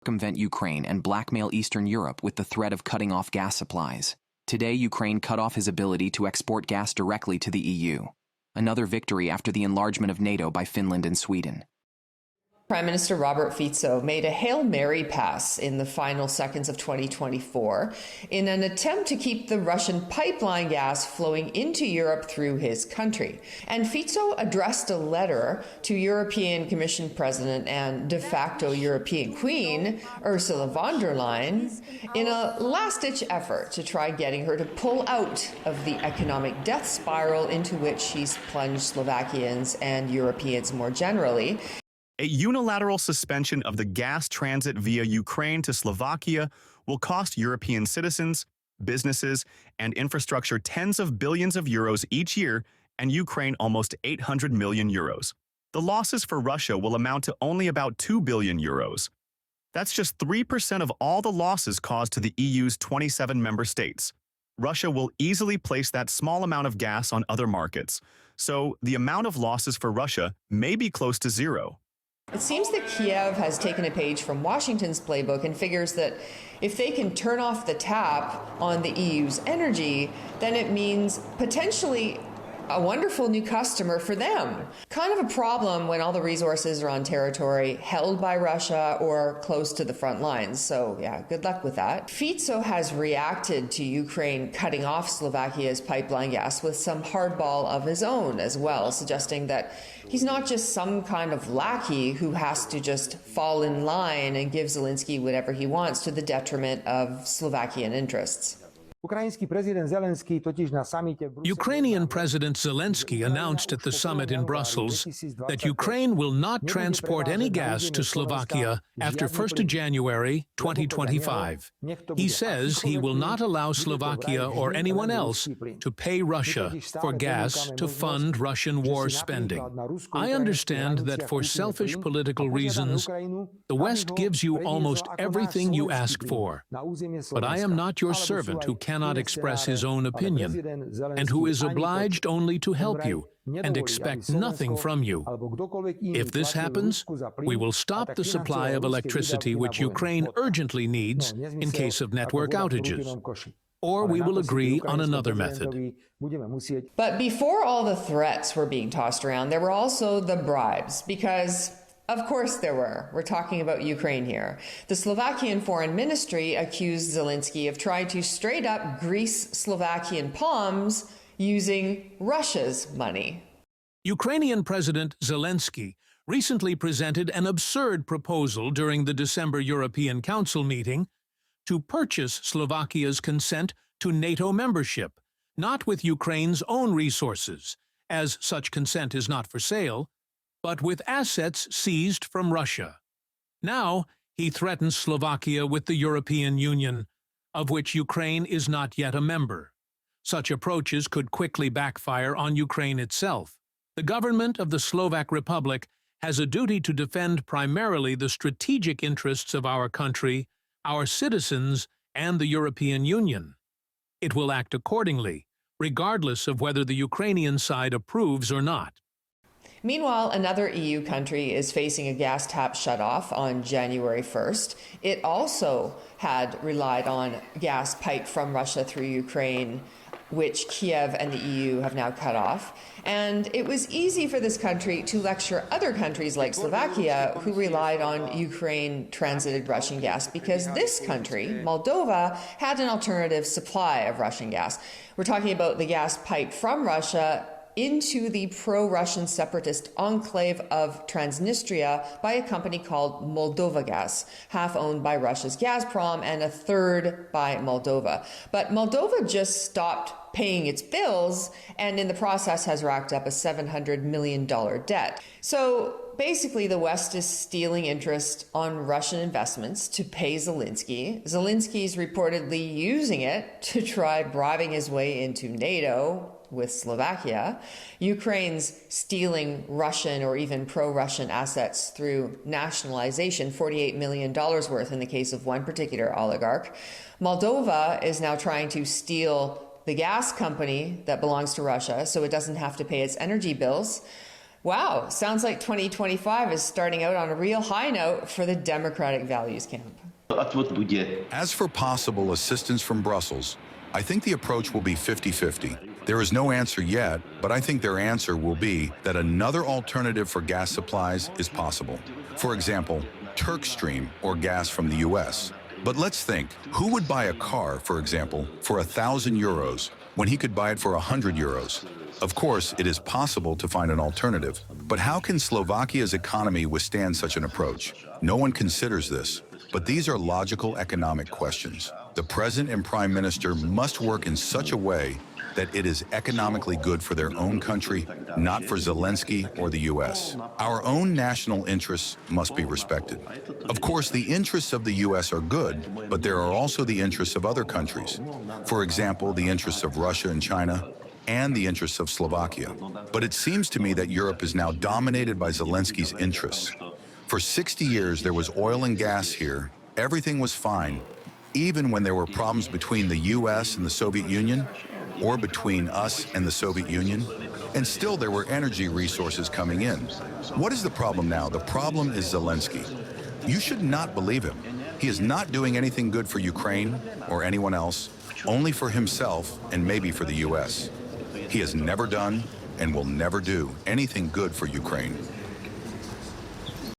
circumvent Ukraine and blackmail Eastern Europe with the threat of cutting off gas supplies. Today, Ukraine cut off his ability to export gas directly to the EU. Another victory after the enlargement of NATO by Finland and Sweden. Prime Minister Robert Fico made a Hail Mary pass in the final seconds of 2024 in an attempt to keep the Russian pipeline gas flowing into Europe through his country. And Fico addressed a letter to European Commission President and de facto European Queen, Ursula von der Leyen, in a last-ditch effort to try getting her to pull out of the economic death spiral into which she's plunged Slovakians and Europeans more generally. A unilateral suspension of the gas transit via Ukraine to Slovakia will cost European citizens, businesses, and infrastructure tens of billions of euros each year, and Ukraine almost 800 million euros. The losses for Russia will amount to only about 2 billion euros. That's just 3% of all the losses caused to the EU's 27 member states. Russia will easily place that small amount of gas on other markets, so the amount of losses for Russia may be close to zero. It seems that Kiev has taken a page from Washington's playbook and figures that if they can turn off the tap on the EU's energy, then it means potentially a wonderful new customer for them. Kind of a problem when all the resources are on territory held by Russia or close to the front lines. So yeah, good luck with that. Fico has reacted to Ukraine cutting off Slovakia's pipeline gas with some hardball of his own as well, suggesting that he's not just some kind of lackey who has to just fall in line and give Zelensky whatever he wants to the detriment of Slovakian interests. Ukrainian President Zelensky announced at the summit in Brussels that Ukraine will not transport any gas to Slovakia after 1st January 2025. He says he will not allow Slovakia or anyone else to pay Russia for gas to fund Russian war spending. I understand that for selfish political reasons, the West gives you almost everything you ask for. But I am not your servant who cannot express his own opinion, and who is obliged only to help you and expect nothing from you. If this happens, we will stop the supply of electricity which Ukraine urgently needs in case of network outages. Or we will agree on another method. But before all the threats were being tossed around, there were also the bribes, because of course there were. We're talking about Ukraine here. The Slovakian Foreign Ministry accused Zelensky of trying to straight up grease Slovakian palms using Russia's money. Ukrainian President Zelensky recently presented an absurd proposal during the December European Council meeting to purchase Slovakia's consent to NATO membership, not with Ukraine's own resources, as such consent is not for sale, but with assets seized from Russia. Now, he threatens Slovakia with the European Union, of which Ukraine is not yet a member. Such approaches could quickly backfire on Ukraine itself. The government of the Slovak Republic has a duty to defend primarily the strategic interests of our country, our citizens, and the European Union. It will act accordingly, regardless of whether the Ukrainian side approves or not. Meanwhile, another EU country is facing a gas tap shutoff on January 1st. It also had relied on gas piped from Russia through Ukraine, which Kiev and the EU have now cut off. And it was easy for this country to lecture other countries like Slovakia, who relied on Ukraine transited Russian gas, because this country, Moldova, had an alternative supply of Russian gas. We're talking about the gas piped from Russia into the pro-Russian separatist enclave of Transnistria by a company called Moldova Gas, half owned by Russia's Gazprom and a third by Moldova. But Moldova just stopped paying its bills and in the process has racked up a $700 million debt. So basically the West is stealing interest on Russian investments to pay Zelensky. Zelensky's reportedly using it to try bribing his way into NATO with Slovakia. Ukraine's stealing Russian or even pro-Russian assets through nationalization, $48 million worth in the case of one particular oligarch. Moldova is now trying to steal the gas company that belongs to Russia so it doesn't have to pay its energy bills. Wow, sounds like 2025 is starting out on a real high note for the Democratic Values Camp. As for possible assistance from Brussels, I think the approach will be 50-50. There is no answer yet, but I think their answer will be that another alternative for gas supplies is possible. For example, Turk Stream, or gas from the US. But let's think, who would buy a car, for example, for 1,000 euros when he could buy it for 100 euros? Of course, it is possible to find an alternative, but how can Slovakia's economy withstand such an approach? No one considers this, but these are logical economic questions. The President and Prime Minister must work in such a way that it is economically good for their own country, not for Zelensky or the US. Our own national interests must be respected. Of course, the interests of the US are good, but there are also the interests of other countries. For example, the interests of Russia and China, and the interests of Slovakia. But it seems to me that Europe is now dominated by Zelensky's interests. For 60 years, there was oil and gas here. Everything was fine, even when there were problems between the US and the Soviet Union, or between us and the Soviet Union, and still there were energy resources coming in. What is the problem now? The problem is Zelensky. You should not believe him. He is not doing anything good for Ukraine or anyone else, only for himself and maybe for the US. He has never done and will never do anything good for Ukraine.